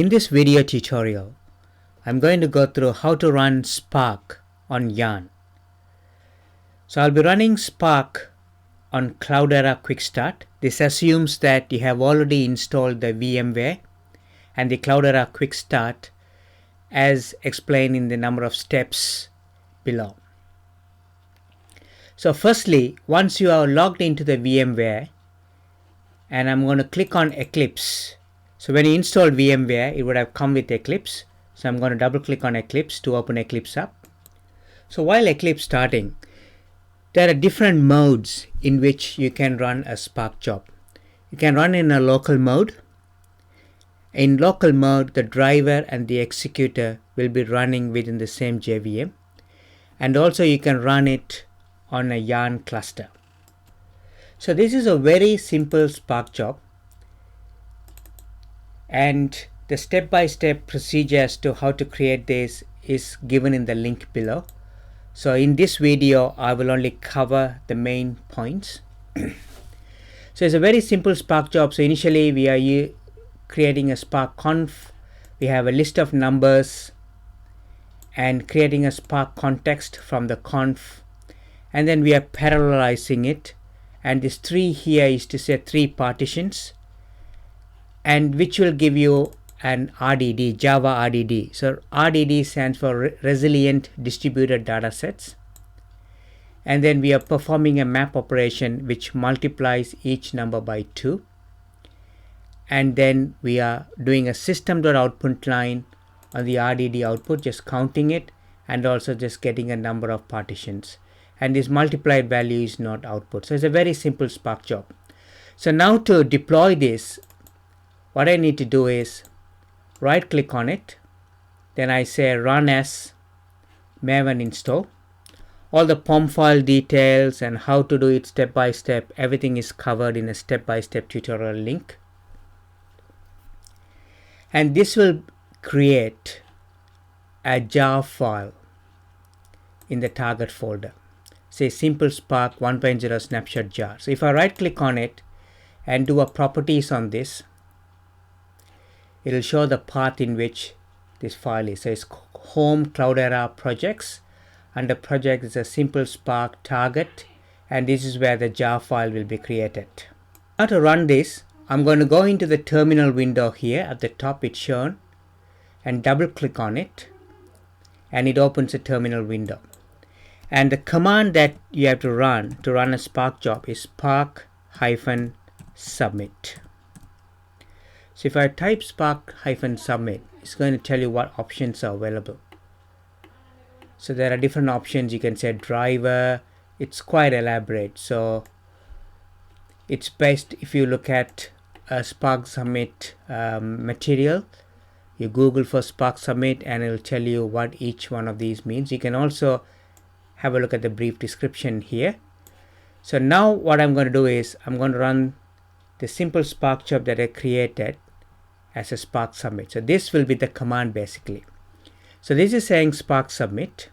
In this video tutorial, I'm going to go through how to run Spark on Yarn. So I'll be running Spark on Cloudera Quick Start. This assumes that you have already installed the VMware and the Cloudera Quick Start as explained in the number of steps below. So firstly, once you are logged into the VMware, and I'm going to click on Eclipse. So when you install VMware, it would have come with Eclipse. So I'm going to double click on Eclipse to open Eclipse up. So while Eclipse starting, there are different modes in which you can run a Spark job. You can run in a local mode. In local mode, the driver and the executor will be running within the same JVM. And also you can run it on a Yarn cluster. So this is a very simple Spark job. And the step-by-step procedure as to how to create this is given in the link below. So in this video, I will only cover the main points. So it's a very simple Spark job. So initially we are creating a Spark conf. We have a list of numbers and creating a Spark context from the conf. And then we are parallelizing it. And this 3 here is to say 3 partitions, and which will give you an RDD, Java RDD. So RDD stands for Resilient Distributed Data Sets. And then we are performing a map operation which multiplies each number by 2. And then we are doing a system.output line on the RDD output, just counting it and also just getting a number of partitions. And this multiplied value is not output. So it's a very simple Spark job. So now to deploy this, what I need to do is right click on it. Then I say run as Maven install. All the POM file details and how to do it step by step, everything is covered in a step-by-step tutorial link. And this will create a jar file in the target folder. Say simple Spark 1.0 snapshot jar. So if I right click on it and do a properties on this, it will show the path in which this file is. So it's home Cloudera projects. Under project is a simple Spark target, and this is where the jar file will be created. Now to run this, I'm going to go into the terminal window here at the top, it's shown, and double click on it, and it opens a terminal window. And the command that you have to run a Spark job is spark-submit. So if I type spark-submit, it's going to tell you what options are available. So there are different options. You can say driver. It's quite elaborate. So it's best if you look at a Spark Submit material. You Google for Spark Submit and it will tell you what each one of these means. You can also have a look at the brief description here. So now what I'm going to do is I'm going to run the simple Spark job that I created as a Spark Submit. So this will be the command basically. So this is saying Spark Submit,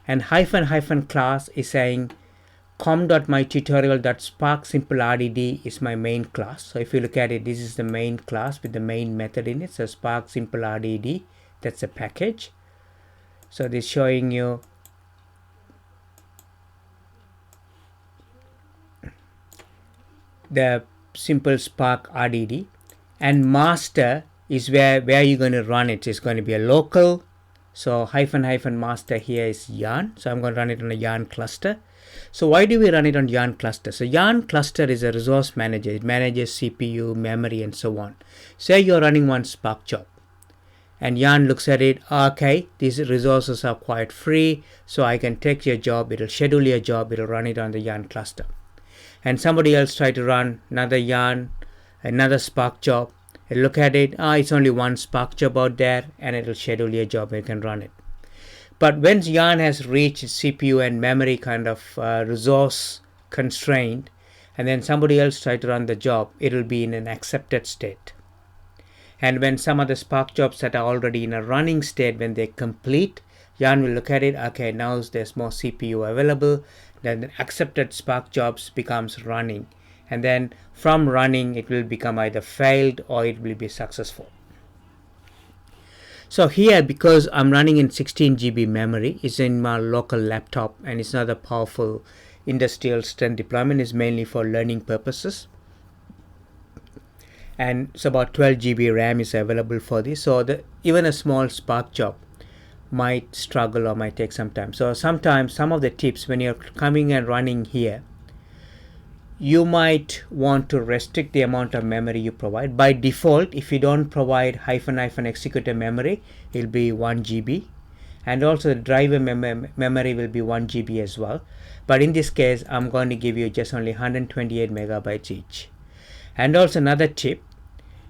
and -- class is saying com.mytutorial.spark simple RDD is my main class. So if you look at it, this is the main class with the main method in it. So Spark simple RDD, that's a package. So this is showing you the simple Spark RDD, and master is where you're going to run it. It's going to be a local. So -- master here is Yarn. So I'm going to run it on a Yarn cluster. So why do we run it on Yarn cluster? So Yarn cluster is a resource manager. It manages CPU, memory, and so on. Say you're running one Spark job, and Yarn looks at it. Okay, these resources are quite free, so I can take your job. It'll schedule your job. It'll run it on the Yarn cluster. And somebody else try to run another Yarn, another Spark job. It'll look at it. It's only one Spark job out there, and it'll schedule your job and you can run it. But when Yarn has reached CPU and memory kind of resource constraint, and then somebody else try to run the job, it'll be in an accepted state. And when some of the Spark jobs that are already in a running state, when they complete, Yarn will look at it. Okay, now there's more CPU available. Then the accepted Spark jobs becomes running, and then from running it will become either failed or it will be successful. So here, because I'm running in 16 GB memory, it's in my local laptop and it's not a powerful industrial strength deployment, is mainly for learning purposes. And it's about 12 GB RAM is available for this. So even a small Spark job might struggle or might take some time. So sometimes some of the tips when you're coming and running here, you might want to restrict the amount of memory you provide. By default, if you don't provide -" executor memory, it will be 1 GB, and also the driver memory will be 1 GB as well. But in this case, I'm going to give you just only 128 megabytes each. And also another tip,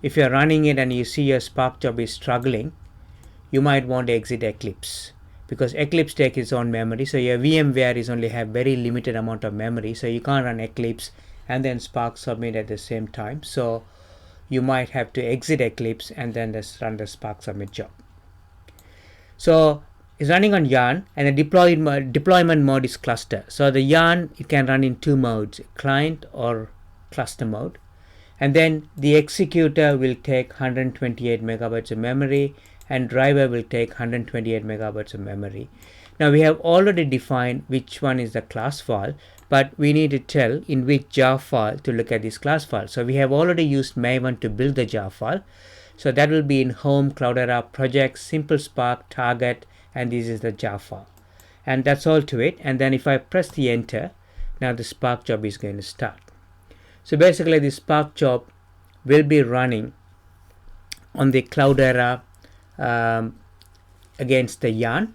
if you're running it and you see your Spark job is struggling, you might want to exit Eclipse, because Eclipse takes its own memory. So your VMware is only have very limited amount of memory, so you can't run Eclipse and then Spark Submit at the same time. So you might have to exit Eclipse and then just run the Spark Submit job. So it's running on Yarn, and the deployment mode is cluster. So the Yarn, it can run in two modes, client or cluster mode. And then the executor will take 128 megabytes of memory, and driver will take 128 megabytes of memory. Now we have already defined which one is the class file, but we need to tell in which jar file to look at this class file. So we have already used Maven to build the jar file. So that will be in home, Cloudera, projects, simple Spark, target, and this is the jar file. And that's all to it. And then if I press the enter, now the Spark job is going to start. So basically the Spark job will be running on the Cloudera against the Yarn.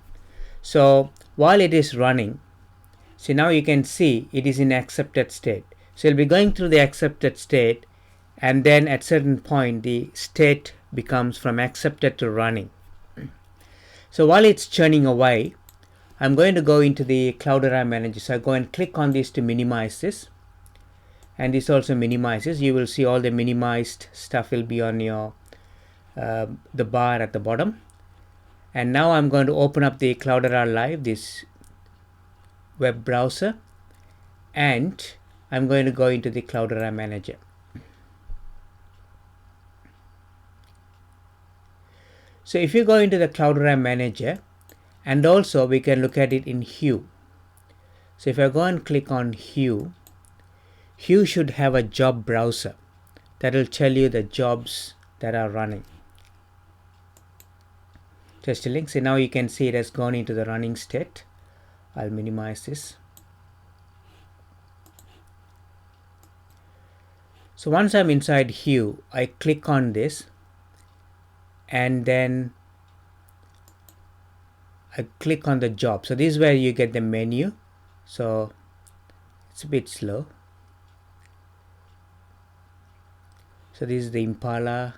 So while it is running, so now you can see it is in accepted state. So it'll be going through the accepted state, and then at certain point the state becomes from accepted to running. So while it's churning away, I'm going to go into the Cloudera manager. So I go and click on this to minimize this, and this also minimizes. You will see all the minimized stuff will be on your the bar at the bottom. And now I'm going to open up the Cloudera Live, this web browser, and I'm going to go into the Cloudera manager. So if you go into the Cloudera manager, and also we can look at it in Hue. So if I go and click on Hue, Hue should have a job browser that will tell you the jobs that are running. Just a link. So now you can see it has gone into the running state. I'll minimize this. So once I'm inside Hue, I click on this, and then I click on the job. So this is where you get the menu. So it's a bit slow. So this is the Impala.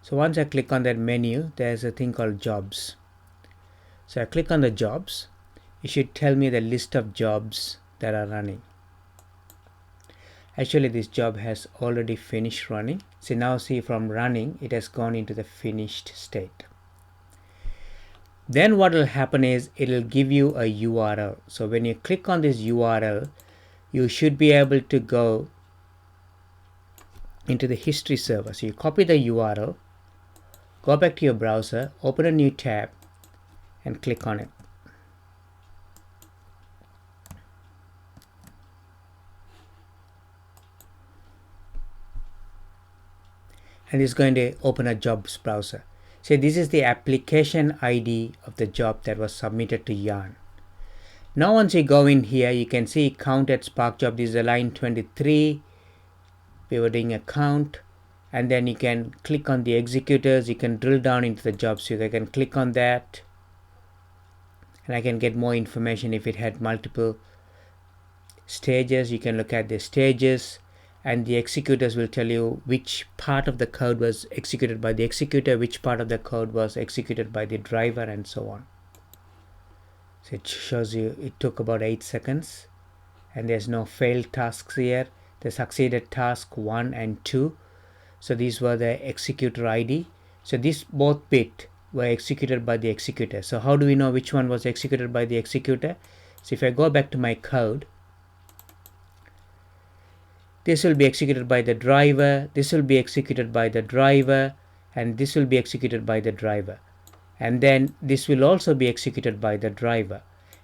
So once I click on that menu, there's a thing called jobs. So I click on the jobs. It should tell me the list of jobs that are running. Actually, this job has already finished running. So now see, from running, it has gone into the finished state. Then what will happen is it will give you a URL. So when you click on this URL, you should be able to go into the history server. So you copy the URL, go back to your browser, open a new tab, and click on it. And it's going to open a jobs browser. So this is the application ID of the job that was submitted to Yarn. Now once you go in here, you can see counted Spark job. This is a line 23. We were doing a count, and then you can click on the executors. You can drill down into the job. So I can click on that, and I can get more information. If it had multiple stages, you can look at the stages, and the executors will tell you which part of the code was executed by the executor, which part of the code was executed by the driver, and so on. So it shows you it took about 8 seconds, and there's no failed tasks here. The succeeded task 1 and 2. So these were the executor ID. So these both bit were executed by the executor. So how do we know which one was executed by the executor? So if I go back to my code, this will be executed by the driver, this will be executed by the driver, and this will be executed by the driver, and then this will also be executed by the driver.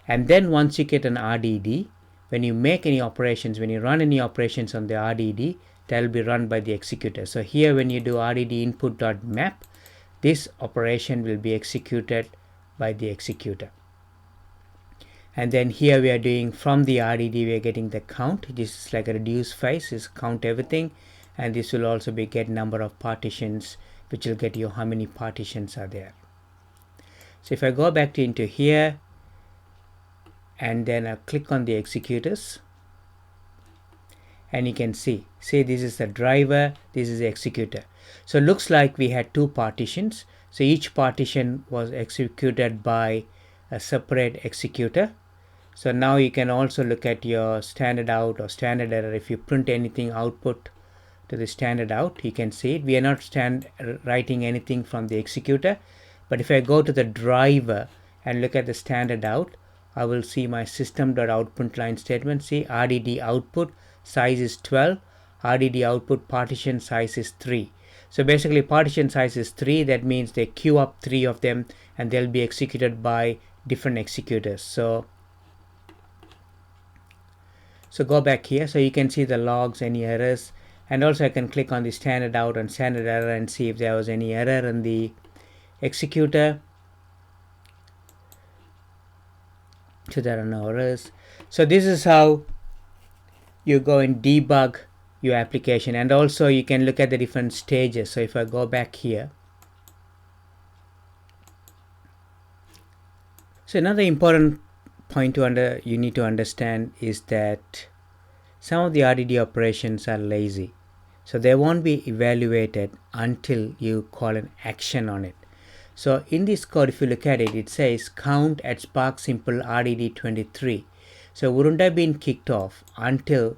And then once you get an RDD, when you make any operations, when you run any operations on the RDD, that will be run by the executor. So here when you do RDD input.map, this operation will be executed by the executor. And then here we are doing from the RDD, we are getting the count. This is like a reduce phase, is count everything, and this will also be get number of partitions, which will get you how many partitions are there. So if I go back into here and then I click on the executors, and you can see this is the driver, this is the executor. So it looks like we had two partitions. So each partition was executed by a separate executor. So now you can also look at your standard out or standard error. If you print anything output to the standard out, you can see it. We are not writing anything from the executor, but if I go to the driver and look at the standard out, I will see my system.output line statement. See, RDD output size is 12, RDD output partition size is 3. So basically partition size is 3. That means they queue up 3 of them and they'll be executed by different executors. So go back here, so you can see the logs, any errors, and also I can click on the standard out and standard error and see if there was any error in the executor. So there are no errors. So this is how you go and debug your application, and also you can look at the different stages. So if I go back here, so another important point you need to understand is that some of the RDD operations are lazy, so they won't be evaluated until you call an action on it. So in this code, if you look at it, it says count at Spark Simple RDD 23. So wouldn't have been kicked off until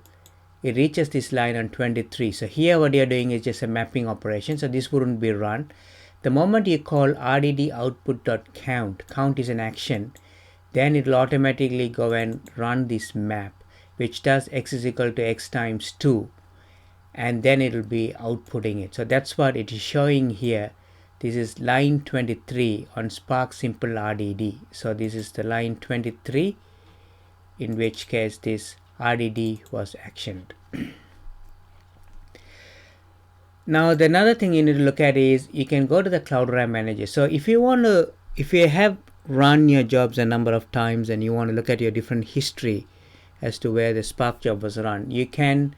it reaches this line on 23. So here what you're doing is just a mapping operation, so this wouldn't be run. The moment you call RDD output.count, count is an action, then it will automatically go and run this map, which does x is equal to x times 2, and then it will be outputting it. So that's what it is showing here. This is line 23 on Spark Simple RDD. So this is the line 23, in which case this RDD was actioned. Now the another thing you need to look at is you can go to the Cloudera Manager. So if you have run your jobs a number of times and you want to look at your different history as to where the Spark job was run, you can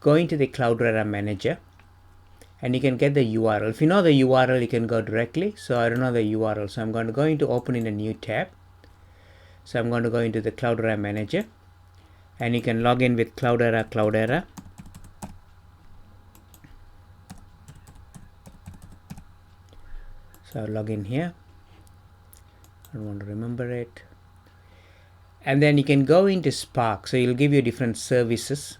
go into the Cloudera Manager and you can get the URL. If you know the URL, you can go directly. So I don't know the URL, so I'm going to go into open in a new tab. So I'm going to go into the Cloudera Manager, and you can log in with Cloudera. So I'll log in here. I don't want to remember it. And then you can go into Spark. So it'll give you different services.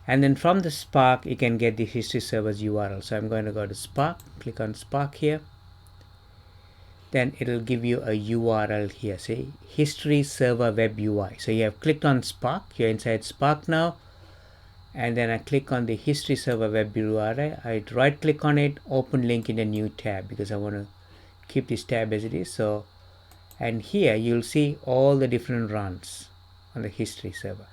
And then from the Spark, you can get the history server's URL. So I'm going to go to Spark, click on Spark here. Then it'll give you a URL here, see, history server web UI. So you have clicked on Spark, you're inside Spark now. And then I click on the history server web URL. I right click on it, open link in a new tab, because I want to keep this tab as it is. So, and here you'll see all the different runs on the history server.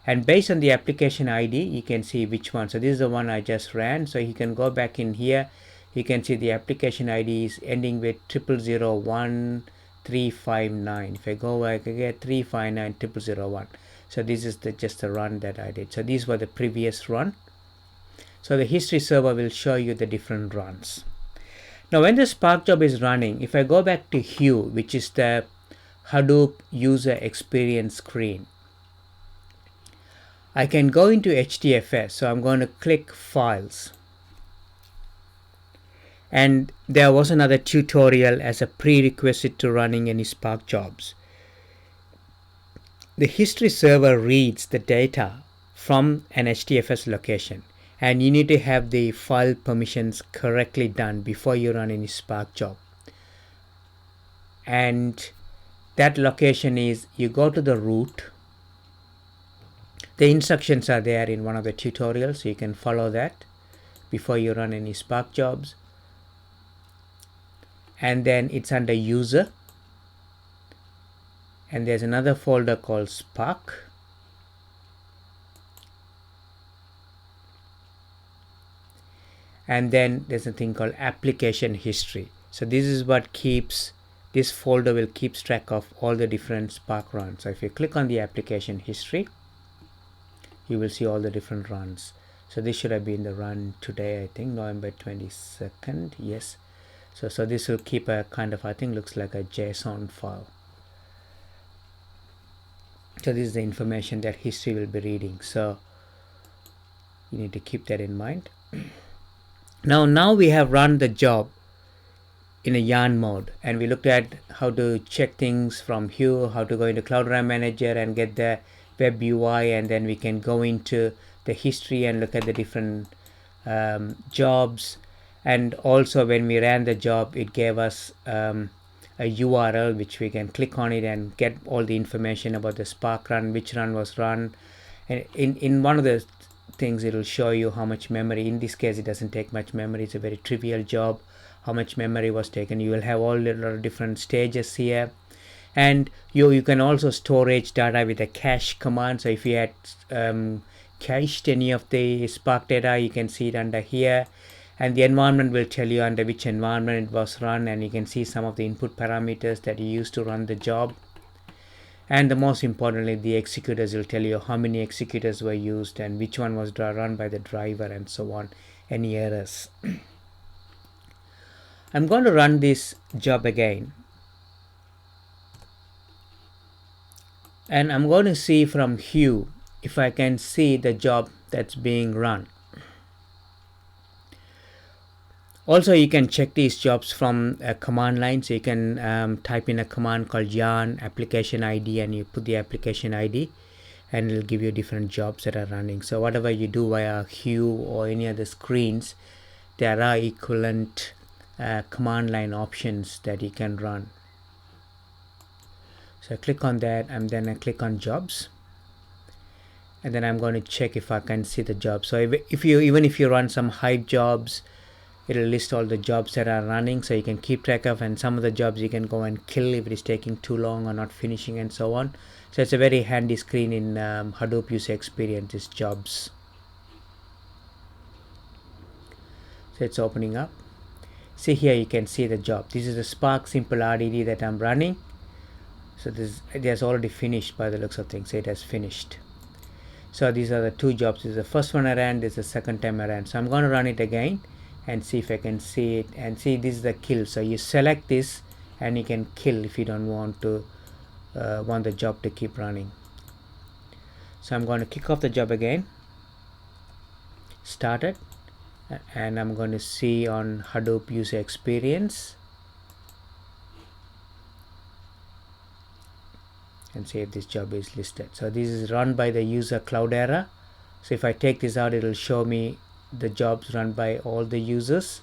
And based on the application ID, you can see which one. So this is the one I just ran. So you can go back in here. You can see the application ID is ending with 0001359. If I go back, I get 3590001. So this is just the run that I did. So these were the previous run. So the history server will show you the different runs. Now when the Spark job is running, if I go back to Hue, which is the Hadoop user experience screen, I can go into HDFS. So I'm going to click Files. And there was another tutorial as a prerequisite to running any Spark jobs. The history server reads the data from an HDFS location, and you need to have the file permissions correctly done before you run any Spark job. And that location is, you go to the root. The instructions are there in one of the tutorials, so you can follow that before you run any Spark jobs. and then it's under user, and there's another folder called Spark, and then there's a thing called application history. So this is what keeps, this folder will keep track of all the different Spark runs. So if you click on the application history, you will see all the different runs. So this should have been the run today, I think, November 22nd. Yes. So this will keep a kind of, I think, looks like a JSON file. So this is the information that history will be reading. So you need to keep that in mind. Now we have run the job in a yarn mode, and we looked at how to check things from here, how to go into Cloudera Manager and get the web UI, and then we can go into the history and look at the different jobs. And also when we ran the job, it gave us a URL which we can click on it and get all the information about the Spark run, which run was run. And in one of the things, it will show you how much memory. In this case, it doesn't take much memory, it's a very trivial job. How much memory was taken. You will have all the different stages here, and you can also storage data with a cache command. So if you had cached any of the Spark data, you can see it under here, and the environment will tell you under which environment it was run, and you can see some of the input parameters that you used to run the job. And the most importantly, the executors will tell you how many executors were used and which one was run by the driver and so on, any errors. I'm going to run this job again, and I'm going to see from Hue if I can see the job that's being run. Also, you can check these jobs from a command line. So you can type in a command called yarn application ID, and you put the application ID, and it'll give you different jobs that are running. So whatever you do via Hue or any other screens, there are equivalent command line options that you can run. So I click on that, and then I click on jobs, and then I'm going to check if I can see the job. So even if you run some Hive jobs, it'll list all the jobs that are running, so you can keep track of, and some of the jobs you can go and kill if it is taking too long or not finishing and so on. So it's a very handy screen in Hadoop user experience, is jobs. So it's opening up. See here, you can see the job. This is the Spark Simple RDD that I'm running. So it has already finished by the looks of things. So it has finished. So these are the two jobs. This is the first one I ran, this is the second time I ran. So I'm going to run it again and see if I can see it. And see, this is the kill. So you select this and you can kill if you don't want to want the job to keep running. So I'm going to kick off the job again, start it, and I'm going to see on Hadoop user experience and see if this job is listed. So this is run by the user Cloudera. So if I take this out, it will show me the jobs run by all the users.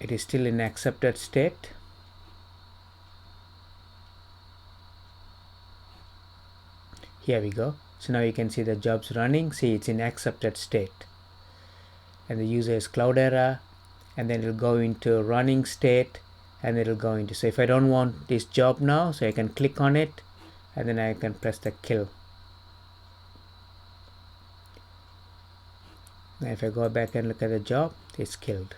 It is still in accepted state. Here we go. So now you can see the jobs running. See, it's in accepted state, and the user is Cloudera, and then it'll go into running state, and it'll go into, so if I don't want this job now, so I can click on it, and then I can press the kill. Now if I go back and look at the job, it's killed.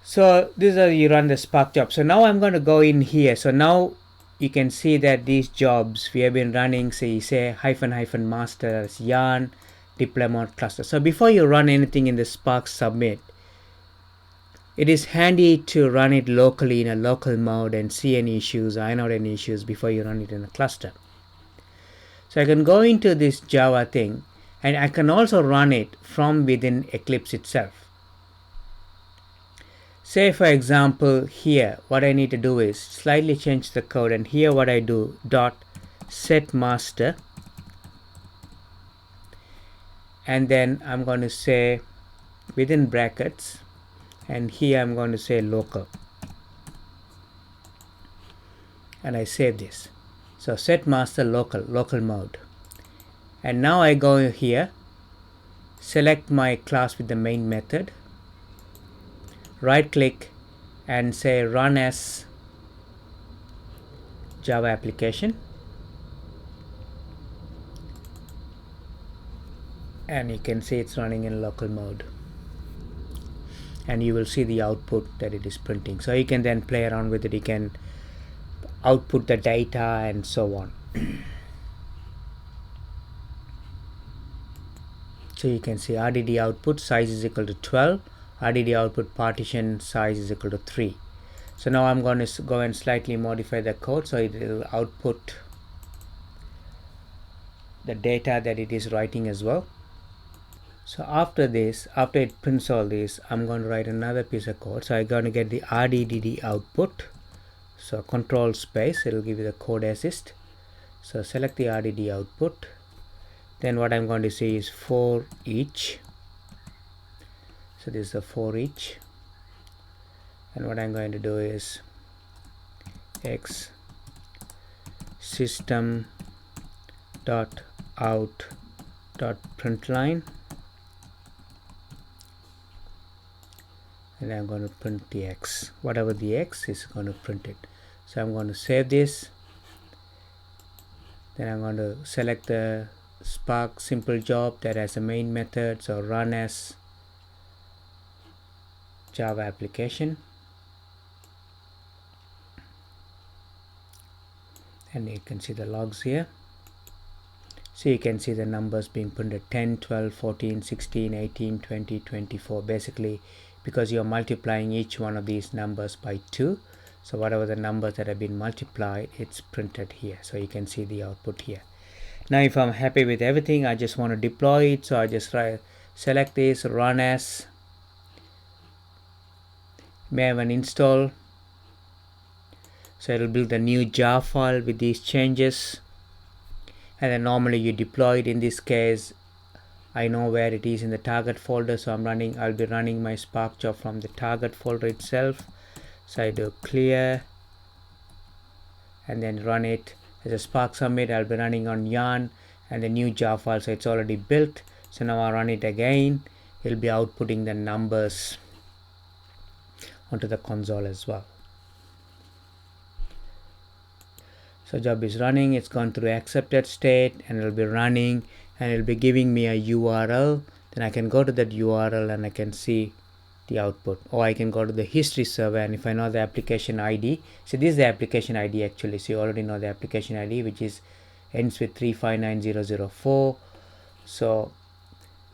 So this is how you run the Spark job. So now I'm going to go in here. So now you can see that these jobs we have been running, so you say -- master, that's yarn deployment cluster. So before you run anything in the Spark submit, it is handy to run it locally in a local mode and see any issues, iron out any issues before you run it in a cluster. So I can go into this Java thing, and I can also run it from within Eclipse itself. Say for example here, what I need to do is slightly change the code, and here what I do, dot set master, and then I'm going to say within brackets, and here I'm going to say local, and I save this. So set master local mode, and now I go here, select my class with the main method, right click and say run as Java application, and you can see it's running in local mode, and you will see the output that it is printing. So you can then play around with it, you can output the data and so on. So you can see RDD output size is equal to 12, RDD output partition size is equal to 3. So now I'm going to go and slightly modify the code so it will output the data that it is writing as well. So after this, after it prints all this, I'm going to write another piece of code. So I'm going to get the RDDD output. So control space, it will give you the code assist. So select the RDD output. Then what I'm going to say is for each. So this is a for each. And what I'm going to do is x system dot out dot println, and I'm going to print the x, whatever the x is going to print it. So I'm going to save this, then I'm going to select the Spark simple job that has a main method, so run as Java application, and you can see the logs here. So you can see the numbers being printed 10, 12, 14, 16, 18, 20, 24, basically because you're multiplying each one of these numbers by 2. So whatever the numbers that have been multiplied, it's printed here. So you can see the output here. Now if I'm happy with everything, I just want to deploy it. So I just select this, run as Maven install. So it will build a new jar file with these changes. And then normally you deploy it. In this case, I know where it is in the target folder, so I'll be running my Spark job from the target folder itself. So I do clear and then run it as a Spark submit. I'll be running on yarn and the new jar file, so it's already built. So now I run it again, it'll be outputting the numbers onto the console as well. So job is running, it's gone through accepted state, and it'll be running, and it'll be giving me a URL. Then I can go to that URL and I can see the output, or I can go to the history server, and if I know the application ID, so this is the application ID actually, so you already know the application ID, which is ends with 359004. So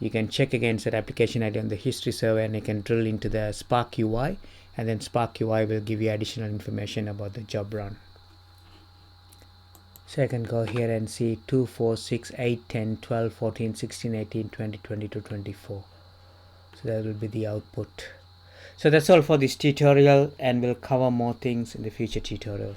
you can check against that application ID on the history server, and you can drill into the Spark UI, and then Spark UI will give you additional information about the job run. So I can go here and see 2, 4, 6, 8, 10, 12, 14, 16, 18, 20, 22, 24. So that will be the output. So that's all for this tutorial, and we'll cover more things in the future tutorial.